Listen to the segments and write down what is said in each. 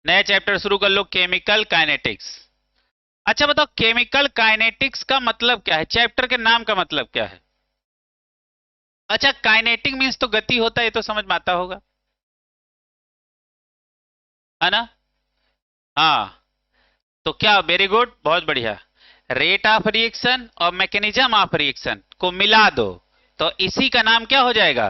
नया चैप्टर शुरू कर लो, केमिकल काइनेटिक्स। अच्छा बताओ, केमिकल काइनेटिक्स का मतलब क्या है? चैप्टर के नाम का मतलब क्या है? अच्छा, काइनेटिक मीन्स तो गति होता है, ये तो समझ में आता होगा, है ना? हाँ, तो क्या, वेरी गुड, बहुत बढ़िया। रेट ऑफ रिएक्शन और मैकेनिज्म ऑफ रिएक्शन को मिला दो, तो इसी का नाम क्या हो जाएगा?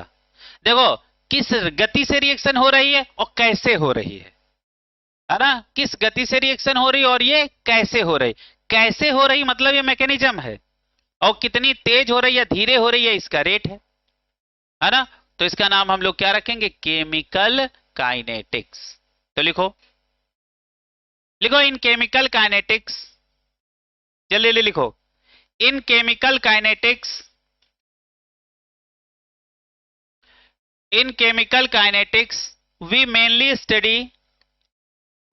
देखो, किस गति से रिएक्शन हो रही है और कैसे हो रही है ना? किस गति से रिएक्शन हो रही है और ये कैसे हो रही, कैसे हो रही मतलब ये मैकेनिज्म है, और कितनी तेज हो रही है धीरे हो रही है इसका रेट है ना? तो इसका नाम हम लोग क्या रखेंगे? Chemical kinetics. तो लिखो, लिखो इन केमिकल काइनेटिक्स, जल्दी लिखो। In chemical kinetics, in chemical kinetics we mainly study,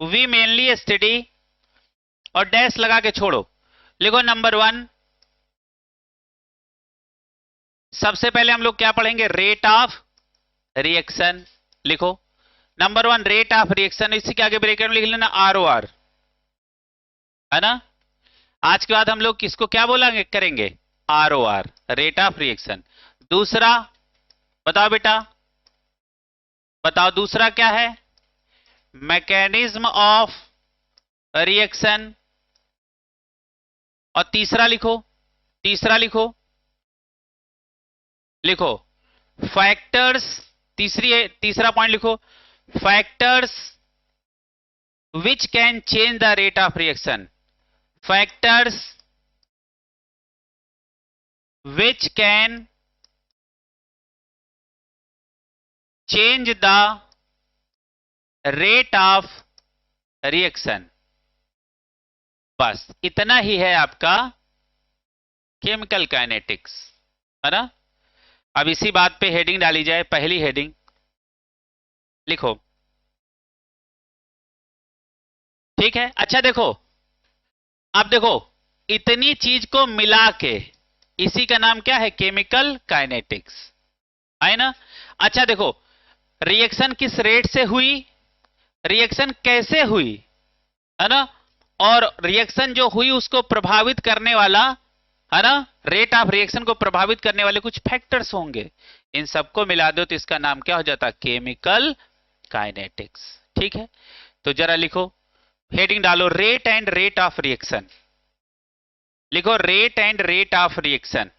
we mainly study, और डैश लगा के छोड़ो, लिखो नंबर वन। सबसे पहले हम लोग क्या पढ़ेंगे? Rate of reaction. लिखो number one, rate of reaction, इसी के आगे ब्रैकेट में लिख लेना ROR, है ना? आज के बाद हम लोग किसको क्या बोलेंगे, करेंगे? ROR, rate of reaction. दूसरा बताओ बेटा, बताओ दूसरा क्या है? Mechanism of reaction. और तीसरा लिखो, तीसरा लिखो, लिखो फैक्टर्स। तीसरा पॉइंट लिखो, factors which can change the rate of reaction, factors which can change the rate of reaction. बस इतना ही है आपका केमिकल काइनेटिक्स, है ना? अब इसी बात पे हेडिंग डाली जाए। पहली हेडिंग लिखो, ठीक है? अच्छा देखो, अब देखो, इतनी चीज को मिला के इसी का नाम क्या है? केमिकल काइनेटिक्स, है ना? अच्छा देखो, रिएक्शन किस रेट से हुई, रिएक्शन कैसे हुई, है ना? और रिएक्शन जो हुई उसको प्रभावित करने वाला, है ना, रेट ऑफ रिएक्शन को प्रभावित करने वाले कुछ फैक्टर्स होंगे, इन सबको मिला दो तो इसका नाम क्या हो जाता है? Chemical kinetics. ठीक है, तो जरा लिखो, हेडिंग डालो, rate and rate of reaction. लिखो rate and rate of reaction.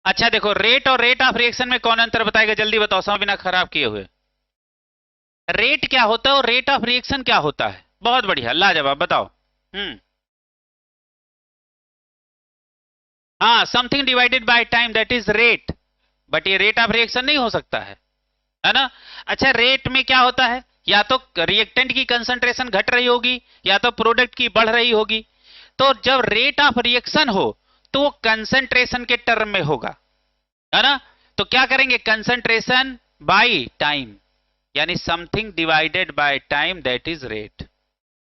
अच्छा देखो, रेट और रेट ऑफ रिएक्शन में कौन अंतर बताएगा? जल्दी बताओ, समय बिना खराब किए हुए। रेट क्या होता है और रेट ऑफ रिएक्शन क्या होता है? बहुत बढ़िया, लाजवाब, बताओ। हाँ, something divided by time, that is rate, but ये रेट ऑफ रिएक्शन नहीं हो सकता है ना? अच्छा, रेट में क्या होता है? या तो रिएक्टेंट की कंसंट्रेशन घट रही होगी या तो प्रोडक्ट की बढ़ रही होगी। तो जब रेट ऑफ रिएक्शन हो तो वो कंसंट्रेशन के टर्म में होगा, है ना? तो क्या करेंगे? कंसंट्रेशन बाय टाइम, यानी something divided by time, that is rate,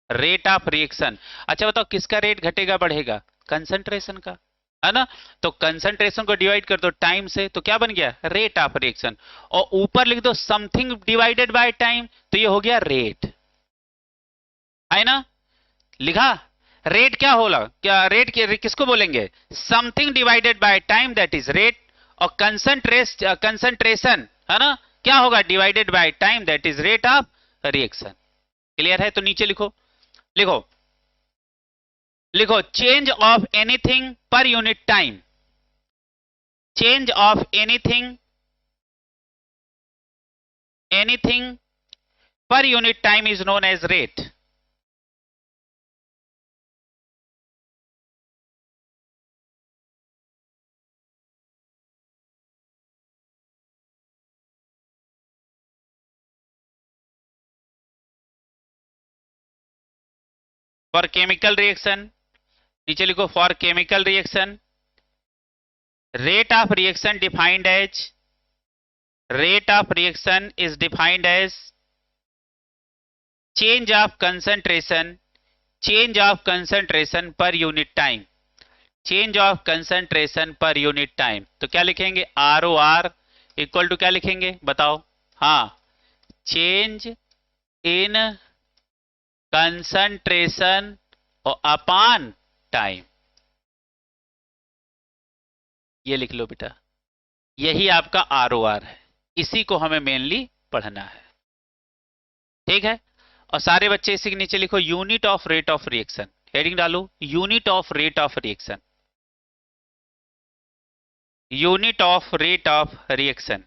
rate of reaction. अच्छा बताओ, किसका रेट घटेगा बढ़ेगा? कंसंट्रेशन का, है ना? तो कंसंट्रेशन को डिवाइड कर दो टाइम से, तो क्या बन गया? Rate of reaction. और ऊपर लिख दो समथिंग डिवाइडेड बाय टाइम, तो ये हो गया रेट, है ना? लिखा? रेट क्या होला, क्या रेट किसको बोलेंगे? Something divided by time, that is rate. और कंसंट्रेशन, है ना, क्या होगा? Divided by time, that is rate of reaction. Clear है? तो नीचे लिखो, लिखो, लिखो, change of anything per unit time, change of anything, anything per unit time is known as rate. For chemical reaction, नीचे लिखो, for chemical reaction, rate of reaction defined as, rate of reaction is defined as change of concentration, change of concentration per unit time, change of concentration पर unit time, तो क्या लिखेंगे, ROR equal to क्या लिखेंगे बताओ, हाँ, change in concentration और upon time, ये लिख लो बेटा, यही आपका ROR है, इसी को हमें मेनली पढ़ना है, ठीक है। और सारे बच्चे इसी के नीचे लिखो unit of rate of reaction, heading डालो unit of rate of reaction, unit of rate of reaction,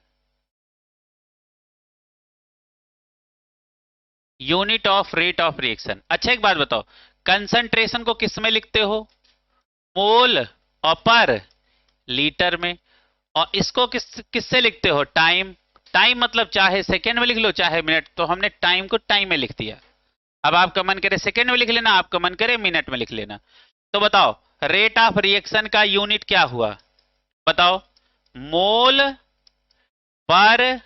unit of rate of reaction. अच्छा एक बात बताओ, कंसंट्रेशन को किस में लिखते हो, मोल और पर लीटर में, और इसको किससे लिखते हो, टाइम, टाइम मतलब चाहे सेकेंड में लिख लो चाहे मिनट, तो हमने टाइम को टाइम में लिख दिया। अब आपका मन करे सेकेंड में लिख लेना, आपका मन करे मिनट में लिख लेना। तो बताओ रेट ऑफ रिएक्शन का यूनिट क्या हुआ, बताओ, मोल पर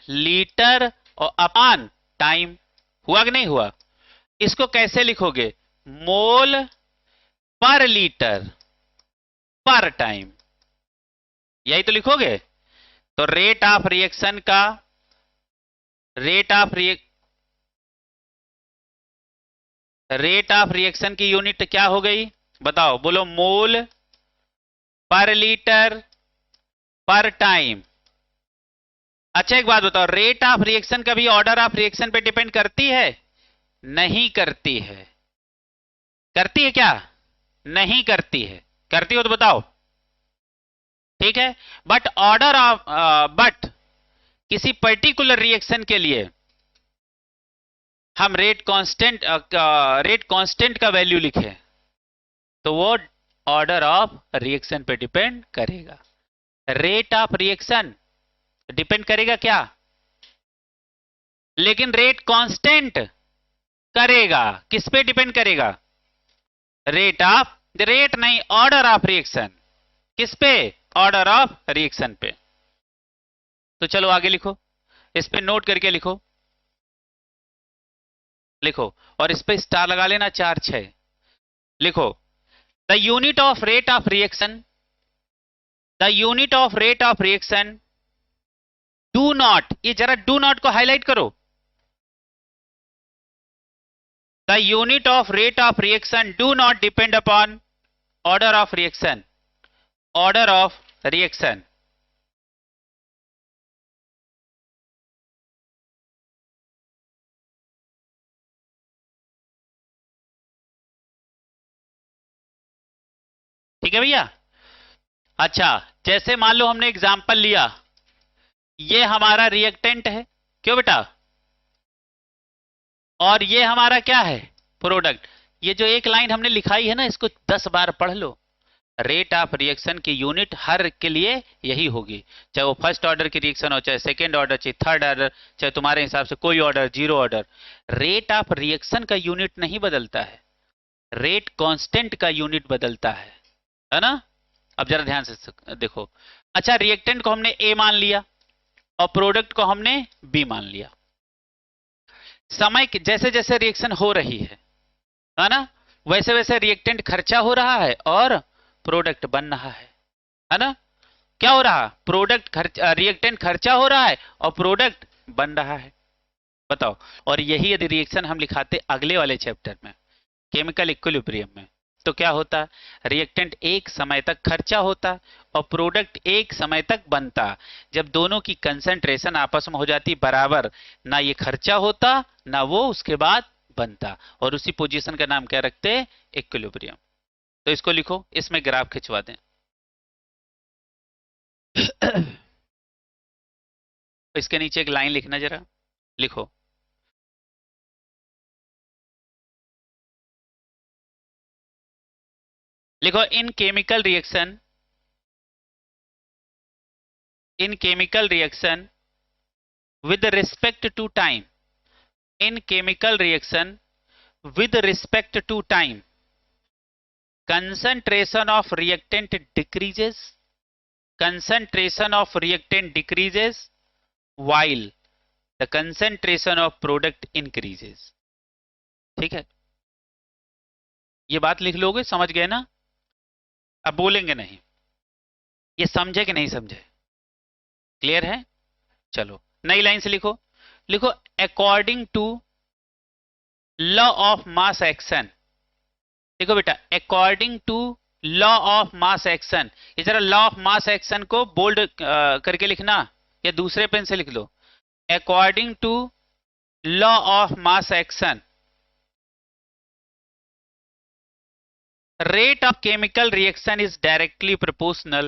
लीटर और अपॉन टाइम, हुआ कि नहीं हुआ। इसको कैसे लिखोगे, मोल पर लीटर पर टाइम, यही तो लिखोगे। तो रेट ऑफ रिएक्शन का, रेट ऑफ रिएक्शन की यूनिट क्या हो गई बताओ, बोलो, मोल पर लीटर पर टाइम। अच्छा एक बात बताओ, रेट ऑफ रिएक्शन कभी ऑर्डर ऑफ रिएक्शन पे डिपेंड करती है, नहीं करती है, करती है क्या, नहीं करती है, करती हो तो बताओ, ठीक है। बट ऑर्डर ऑफ बट किसी पर्टिकुलर रिएक्शन के लिए हम रेट कांस्टेंट का वैल्यू लिखे तो वो ऑर्डर ऑफ रिएक्शन पे डिपेंड करेगा। रेट ऑफ रिएक्शन डिपेंड करेगा क्या, लेकिन रेट कांस्टेंट करेगा, किस पे डिपेंड करेगा, रेट नहीं, ऑर्डर ऑफ रिएक्शन, किस पे, ऑर्डर ऑफ रिएक्शन पे। तो चलो आगे लिखो, इस पे नोट करके लिखो, लिखो और इस पे स्टार लगा लेना 4 6, लिखो the unit of rate of reaction, the unit of rate of reaction do not, ये जरा डू नॉट को हाईलाइट करो, the unit of rate of reaction do not depend upon order of reaction, order of reaction. ठीक है भैया। अच्छा जैसे मान लो हमने एग्जांपल लिया, ये हमारा रिएक्टेंट है, क्यों बेटा, और ये हमारा क्या है, प्रोडक्ट। ये जो एक लाइन हमने लिखाई है ना, इसको 10 बार पढ़ लो। रेट ऑफ रिएक्शन की यूनिट हर के लिए यही होगी, चाहे वो फर्स्ट ऑर्डर की रिएक्शन हो, चाहे सेकेंड ऑर्डर, चाहे थर्ड ऑर्डर, चाहे तुम्हारे हिसाब से कोई order, zero order, rate of reaction का यूनिट नहीं बदलता है, रेट कांस्टेंट का यूनिट बदलता है ना। अब जरा ध्यान से देखो। अच्छा रिएक्टेंट को हमने ए मान लिया और प्रोडक्ट को हमने बी मान लिया, समय जैसे जैसे रिएक्शन हो रही है ना, वैसे वैसे रिएक्टेंट खर्चा हो रहा है और प्रोडक्ट बन रहा है ना। क्या हो रहा, प्रोडक्ट खर्चा, रिएक्टेंट खर्चा हो रहा है और प्रोडक्ट बन रहा है, बताओ। और यही यदि रिएक्शन हम लिखाते अगले वाले चैप्टर में, केमिकल इक्विलिब्रियम में, तो क्या होता, रिएक्टेंट एक समय तक खर्चा होता और प्रोडक्ट एक समय तक बनता। जब दोनों की कंसंट्रेशन आपस में हो जाती बराबर, ना ये खर्चा होता ना वो उसके बाद बनता, और उसी पोजीशन का नाम क्या रखते, इक्विलिब्रियम। तो इसको लिखो, इसमें ग्राफ खिंचवा दें। इसके नीचे एक लाइन लिखना जरा, लिखो, लिखो in chemical reaction, in chemical reaction with respect to time, in chemical reaction with respect to time, concentration of reactant decreases, concentration of reactant decreases while the concentration of product increases। ठीक है, ये बात लिख लोगे, समझ गए ना। अब बोलेंगे नहीं। ये समझे कि नहीं समझे? क्लियर है? चलो नई लाइन से लिखो। लिखो according to law of mass action. देखो बेटा, according to law of mass action, ये जरा लॉ ऑफ मास एक्शन को बोल्ड करके लिखना या दूसरे पेन से लिख लो। According to law of mass action, rate of chemical reaction is directly proportional.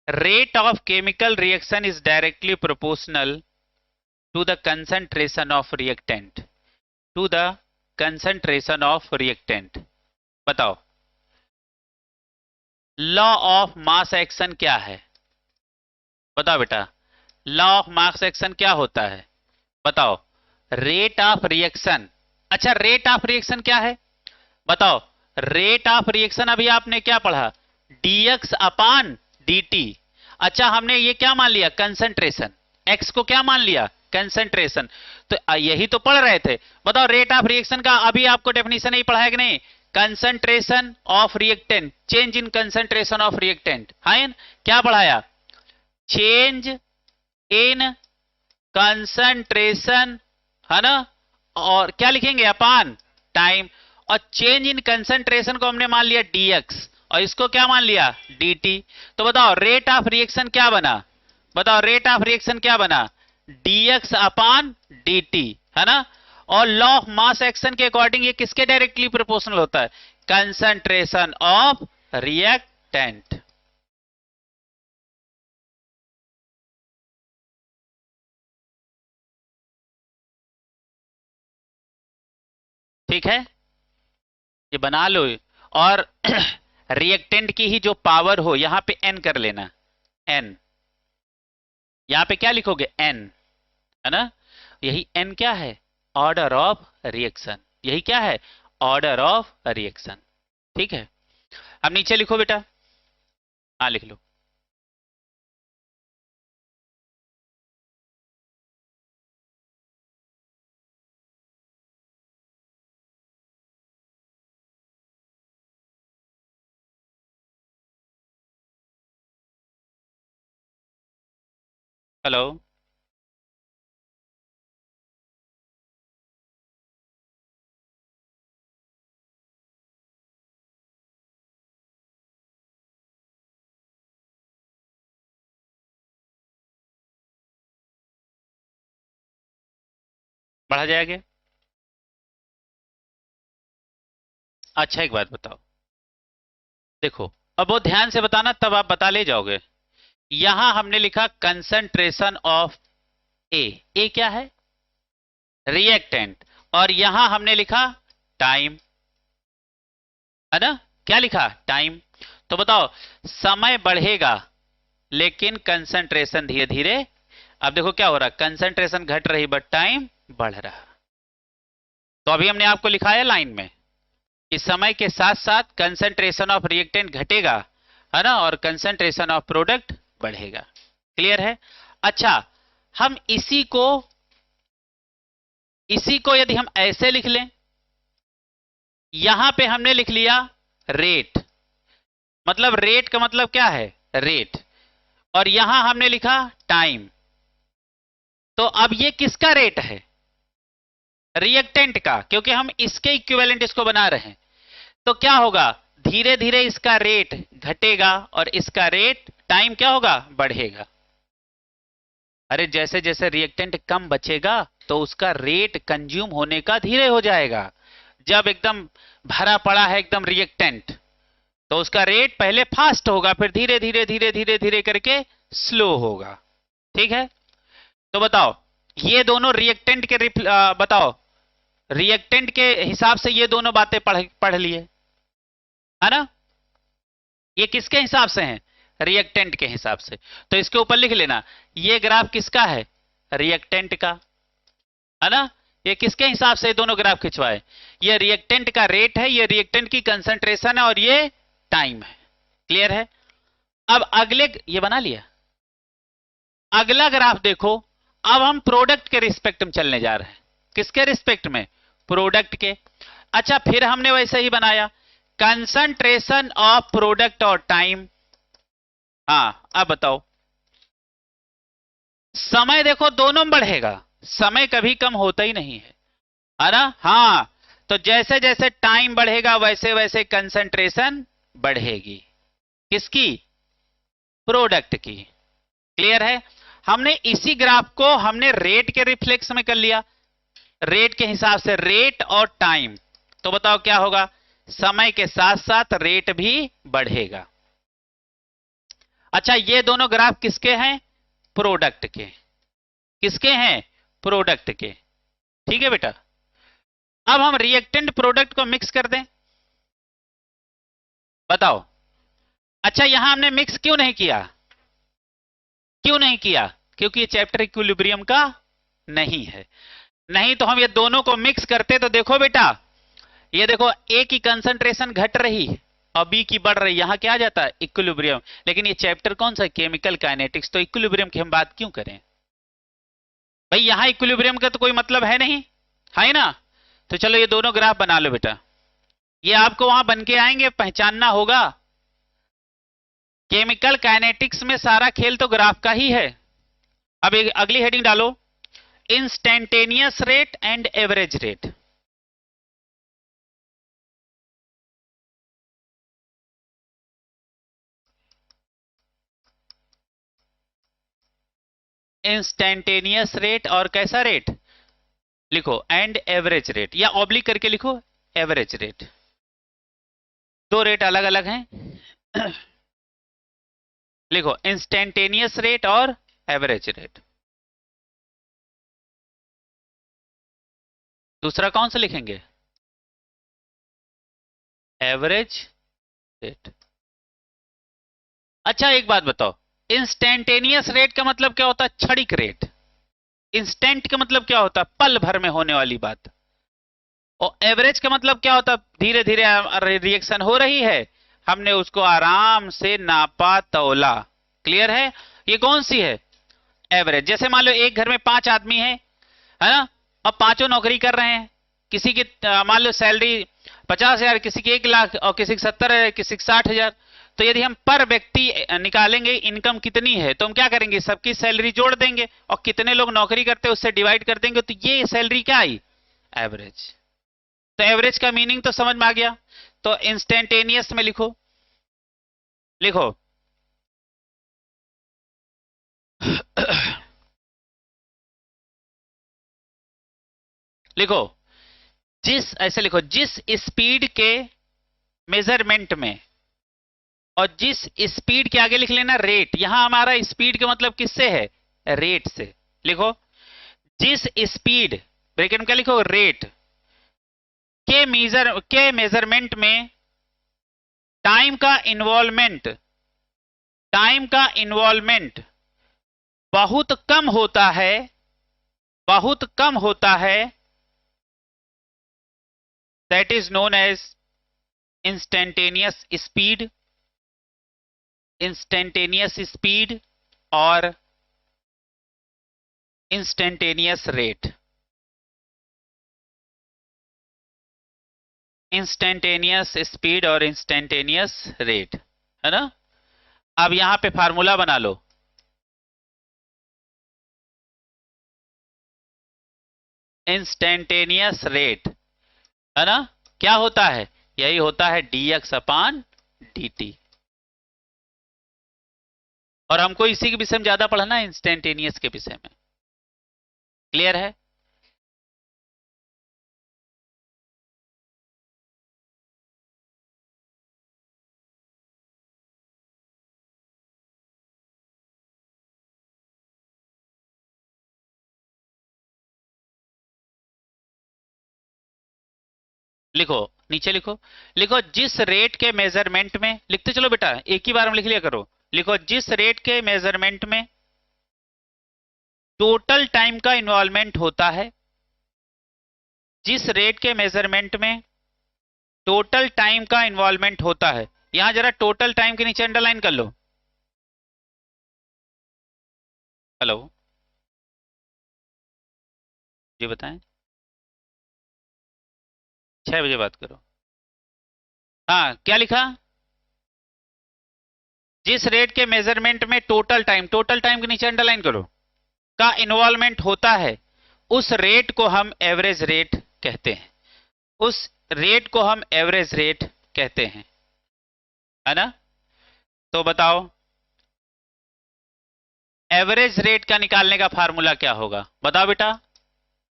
Rate of chemical reaction is directly proportional to the concentration of reactant. To the concentration of reactant. बताओ law of mass action क्या है? बताओ बेटा, law of mass action क्या होता है? बताओ। Rate of reaction. अच्छा, रेट ऑफ रिएक्शन क्या है? बताओ। रेट ऑफ रिएक्शन अभी आपने क्या पढ़ा? dx अपान dt। अच्छा, हमने ये क्या मान लिया? कंसंट्रेशन। x को क्या मान लिया? कंसंट्रेशन। तो यही तो पढ़ रहे थे। बताओ रेट ऑफ रिएक्शन का अभी आपको डेफिनेशन नहीं पढ़ा है कि नहीं? Concentration of reactant, change in concentration of reactant. हाँ, क्या पढ़ाया? चेंज इन कंसंट्रेशन, है ना? और क्या लिखेंगे? अपान टाइम। और चेंज इन कंसंट्रेशन को हमने मान लिया dx और इसको क्या मान लिया? dt। तो बताओ रेट ऑफ रिएक्शन क्या बना? बताओ रेट ऑफ रिएक्शन क्या बना? dx अपान dt, है ना? और लॉ ऑफ मास एक्शन के अकॉर्डिंग ये किसके डायरेक्टली प्रोपोर्शनल होता है? Concentration of reactant. ठीक है, ये बना लो। और रिएक्टेंट की ही जो पावर हो यहां पे n कर लेना, n। यहां पे क्या लिखोगे? n, है ना? यही n क्या है? Order of reaction. यही क्या है? Order of reaction. ठीक है, अब नीचे लिखो बेटा। हाँ लिख लो। हेलो, बढ़ा जाएगा। अच्छा एक बात बताओ, देखो अब वो ध्यान से बताना, तब आप बता ले जाओगे। यहां हमने लिखा कंसंट्रेशन ऑफ ए। ए क्या है? रिएक्टेंट। और यहां हमने लिखा टाइम, है ना? क्या लिखा? टाइम। तो बताओ समय बढ़ेगा लेकिन कंसंट्रेशन धीरे धीरे, अब देखो क्या हो रहा? कंसंट्रेशन घट रही बट टाइम बढ़ रहा। तो अभी हमने आपको लिखा है लाइन में कि समय के साथ साथ कंसंट्रेशन ऑफ रिएक्टेंट घटेगा, है ना? और कंसंट्रेशन ऑफ प्रोडक्ट बढ़ेगा। क्लियर है? अच्छा, हम इसी को यदि हम ऐसे लिख लें, यहां पे हमने लिख लिया रेट, मतलब रेट का मतलब क्या है? रेट। और यहां हमने लिखा टाइम। तो अब ये किसका रेट है? रिएक्टेंट का, क्योंकि हम इसके इक्विवेलेंट इसको बना रहे हैं। तो क्या होगा? धीरे धीरे इसका रेट घटेगा और इसका रेट टाइम क्या होगा? बढ़ेगा। अरे जैसे जैसे रिएक्टेंट कम बचेगा तो उसका रेट कंज्यूम होने का धीरे हो जाएगा। जब एकदम भरा पड़ा है एकदम रिएक्टेंट, तो उसका रेट पहले फास्ट होगा, फिर धीरे धीरे धीरे धीरे धीरे करके स्लो होगा। ठीक है? तो बताओ ये दोनों रिएक्टेंट के बताओ रिएक्टेंट के हिसाब से ये दोनों बातें पढ़ लिए, है ना? ये किसके हिसाब से हैं? रिएक्टेंट के हिसाब से। तो इसके ऊपर लिख लेना, ये ग्राफ किसका है? रिएक्टेंट का, है ना? ये किसके हिसाब से दोनों ग्राफ खिंचवाए? ये रिएक्टेंट का रेट है, ये रिएक्टेंट की कंसंट्रेशन है और ये टाइम है। क्लियर है? अब अगले, ये बना लिया। अगला ग्राफ देखो, अब हम प्रोडक्ट के रिस्पेक्ट में चलने जा रहे हैं। किसके रिस्पेक्ट में? प्रोडक्ट के। अच्छा, फिर हमने वैसे ही बनाया कंसंट्रेशन ऑफ प्रोडक्ट और टाइम। हाँ अब बताओ, समय देखो दोनों बढ़ेगा, समय कभी कम होता ही नहीं है ना? हाँ, तो जैसे जैसे टाइम बढ़ेगा वैसे वैसे कंसंट्रेशन बढ़ेगी। किसकी? प्रोडक्ट की। क्लियर है? हमने इसी ग्राफ को हमने रेट के रिफ्लेक्स में कर लिया, रेट के हिसाब से, रेट और टाइम। तो बताओ क्या होगा? समय के साथ साथ रेट भी बढ़ेगा। अच्छा, ये दोनों ग्राफ किसके हैं? प्रोडक्ट के। किसके हैं? प्रोडक्ट के। ठीक है बेटा। अब हम रिएक्टेंट प्रोडक्ट को मिक्स कर दें, बताओ। अच्छा, यहां हमने मिक्स क्यों नहीं किया? क्यों नहीं किया? क्योंकि ये चैप्टर इक्विलिब्रियम का नहीं है। नहीं तो हम ये दोनों को मिक्स करते तो देखो बेटा, ये देखो ए की कंसंट्रेशन घट रही और बी की बढ़ रही, यहां क्या आ जाता है? इक्विलिब्रियम। लेकिन ये चैप्टर कौन सा? केमिकल काइनेटिक्स, तो इक्विलिब्रियम की हम बात क्यों करें भाई? यहां इक्विलिब्रियम का तो कोई मतलब है नहीं, है ना? तो चलो ये दोनों ग्राफ बना लो बेटा, ये आपको वहां बन के आएंगे, पहचानना होगा। केमिकल काइनेटिक्स में सारा खेल तो ग्राफ का ही है। अब एक अगली हेडिंग डालो, instantaneous rate and average rate. Instantaneous rate और कैसा रेट? लिखो एंड एवरेज रेट, या ऑब्लिक करके लिखो एवरेज रेट। दो रेट अलग अलग हैं। लिखो इंस्टेंटेनियस रेट और एवरेज रेट। दूसरा कौन सा लिखेंगे? Average rate. अच्छा एक बात बताओ, इंस्टेंटेनियस रेट का मतलब क्या होता है? क्षणिक रेट। इंस्टेंट का मतलब क्या होता है? पल भर में होने वाली बात। और एवरेज का मतलब क्या होता है? धीरे धीरे रिएक्शन हो रही है, हमने उसको आराम से नापा तौला। क्लियर है? ये कौन सी है? एवरेज। जैसे मान लो एक घर में 5 आदमी है ना, और पांचों नौकरी कर रहे हैं। किसी की मान लो सैलरी 50,000, किसी की 1 लाख, और किसी की 70,000, किसी की 60,000। तो यदि हम पर व्यक्ति निकालेंगे इनकम कितनी है, तो हम क्या करेंगे? सबकी सैलरी जोड़ देंगे और कितने लोग नौकरी करते हैं उससे डिवाइड कर देंगे, तो ये सैलरी क्या आई? एवरेज। तो एवरेज का मीनिंग तो समझ में आ गया। तो इंस्टेंटेनियस में लिखो, लिखो लिखो ऐसे लिखो, जिस स्पीड के मेजरमेंट में, और जिस स्पीड के आगे लिख लेना रेट। यहां हमारा स्पीड का मतलब किससे है? रेट से। लिखो जिस स्पीड, ब्रैकेट में क्या लिखो? रेट के मेजरमेंट में टाइम का इन्वॉल्वमेंट बहुत कम होता है, बहुत कम होता है, that is known as instantaneous speed. Instantaneous speed और इंस्टेंटेनियस रेट। इंस्टेंटेनियस स्पीड और इंस्टेंटेनियस रेट, है ना? अब यहां पे फार्मूला बना लो, इंस्टेंटेनियस रेट, है ना? क्या होता है? यही होता है dx अपान dt। और हमको इसी के विषय में ज्यादा पढ़ना है, इंस्टेंटेनियस के विषय में। क्लियर है? लिखो, नीचे लिखो, लिखो जिस रेट के मेजरमेंट में, लिखते चलो बेटा, एक ही बार में लिख लिया करो। लिखो जिस रेट के मेजरमेंट में टोटल टाइम का इन्वॉल्वमेंट होता है, जिस रेट के मेजरमेंट में टोटल टाइम का इन्वॉल्वमेंट होता है। यहां जरा टोटल टाइम के नीचे अंडरलाइन कर लो। हेलो जी बताएं। 6 बजे बात करो। हाँ क्या लिखा, जिस रेट के मेजरमेंट में टोटल टाइम के नीचे अंडरलाइन करो का इन्वॉल्वमेंट होता है, उस रेट को हम एवरेज रेट कहते हैं, उस रेट को हम एवरेज रेट कहते हैं, है ना। तो बताओ एवरेज रेट का निकालने का फार्मूला क्या होगा, बताओ बेटा,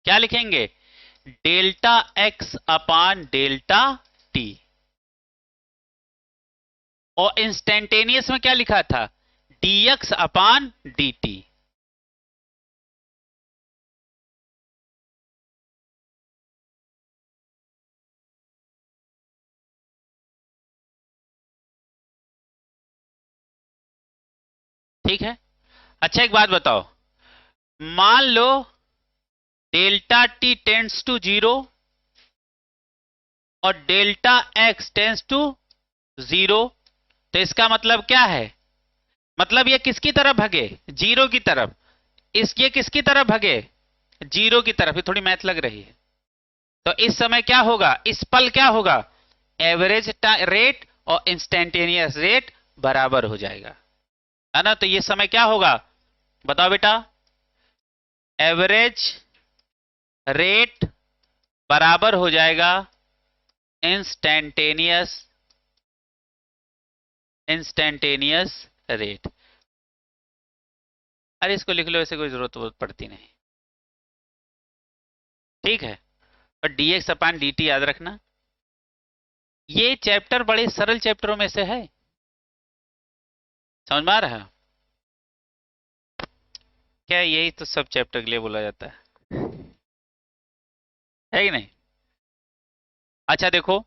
क्या लिखेंगे, डेल्टा एक्स अपान डेल्टा टी, और इंस्टेंटेनियस में क्या लिखा था, dx अपान dt। ठीक है। अच्छा एक बात बताओ, मान लो डेल्टा टी टेंड्स टू 0 और डेल्टा एक्स टेंड्स टू 0, तो इसका मतलब क्या है, मतलब ये किसकी तरफ भगे, 0 की तरफ, ये किसकी तरफ भगे, 0 की तरफ। ये थोड़ी मैथ लग रही है। तो इस समय क्या होगा, इस पल क्या होगा, एवरेज रेट और इंस्टेंटेनियस रेट बराबर हो जाएगा, है ना। तो ये समय क्या होगा, बताओ बेटा, एवरेज रेट बराबर हो जाएगा इंस्टेंटेनियस रेट। अरे इसको लिख लो, ऐसे कोई जरूरत पड़ती नहीं, ठीक है। और dx अपान dt याद रखना, ये चैप्टर बड़े सरल चैप्टरों में से है, समझ में आ रहा है क्या, यही तो सब चैप्टर के लिए बोला जाता है कि नहीं। अच्छा देखो,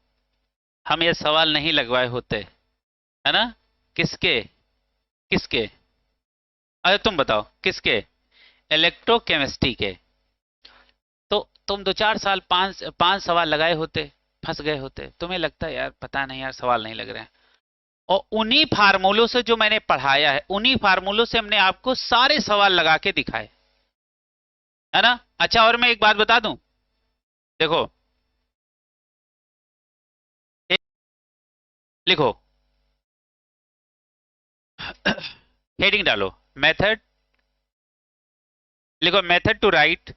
हम ये सवाल नहीं लगवाए होते, है ना, किसके किसके, अरे तुम बताओ किसके, इलेक्ट्रोकेमिस्ट्री के, तो तुम 2-4 साल 5 सवाल लगाए होते, फंस गए होते, तुम्हें लगता है यार पता नहीं यार सवाल नहीं लग रहे हैं, और उन्हीं फार्मूलों से जो मैंने पढ़ाया है, उन्हीं फार्मूलों से हमने आपको सारे सवाल लगा के दिखाए, है ना। अच्छा और मैं एक बात बता दूं, देखो लिखो हेडिंग डालो, मेथड, लिखो मेथड टू राइट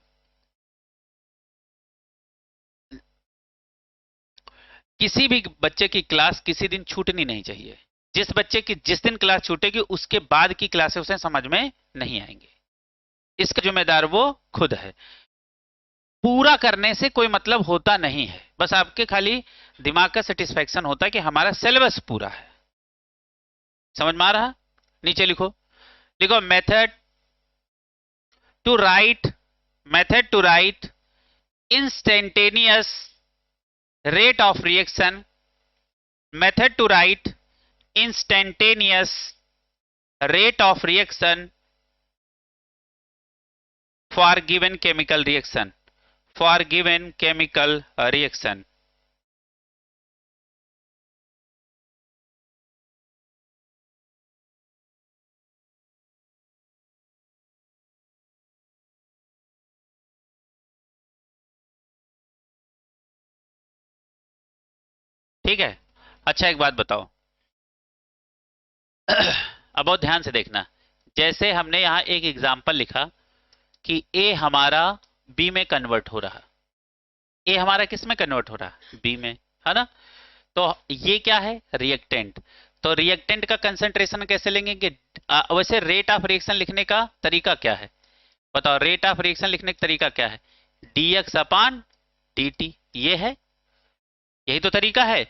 किसी भी बच्चे की क्लास किसी दिन छूटनी नहीं चाहिए, जिस बच्चे की जिस दिन क्लास छूटेगी उसके बाद की क्लासें उसे समझ में नहीं आएंगे, इसका जिम्मेदार वो खुद है। पूरा करने से कोई मतलब होता नहीं है, बस आपके खाली दिमाग का सेटिस्फेक्शन होता है कि हमारा सिलेबस पूरा है, समझ में आ रहा। नीचे लिखो, लिखो to write method to write instantaneous rate of reaction, method to write instantaneous rate of reaction for given chemical reaction, for given chemical reaction। ठीक है। अच्छा एक बात बताओ अब बहुत ध्यान से देखना, जैसे हमने यहां एक एग्जांपल लिखा कि ए हमारा बी में कन्वर्ट हो रहा, ए हमारा किस में कन्वर्ट हो रहा, बी में, है ना। तो ये क्या है, रिएक्टेंट, तो रिएक्टेंट का कंसंट्रेशन कैसे लेंगे कि वैसे रेट ऑफ रिएक्शन लिखने का तरीका क्या है, बताओ, रेट ऑफ रिएक्शन लिखने का तरीका क्या है, dx अपान dt, ये है, यही तो तरीका है।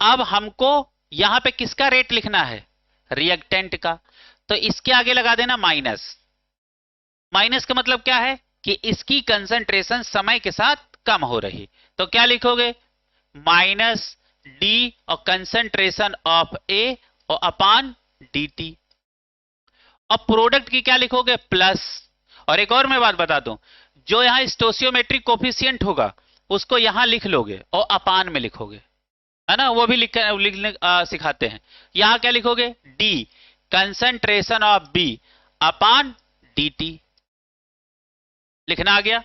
अब हमको यहां पे किसका रेट लिखना है, रिएक्टेंट का, तो इसके आगे लगा देना माइनस, माइनस का मतलब क्या है कि इसकी कंसंट्रेशन समय के साथ कम हो रही, तो क्या लिखोगे, माइनस डी और कंसंट्रेशन ऑफ ए और अपान dt, और प्रोडक्ट की क्या लिखोगे, प्लस। और एक और मैं बात बता दूं, जो यहां स्टोसियोमेट्रिक कोफिशिएंट होगा उसको यहां लिख लोगे और अपान में लिखोगे, है ना, वो भी लिखने सिखाते हैं। यहां क्या लिखोगे, d concentration of b upon dt, लिखना आ गया।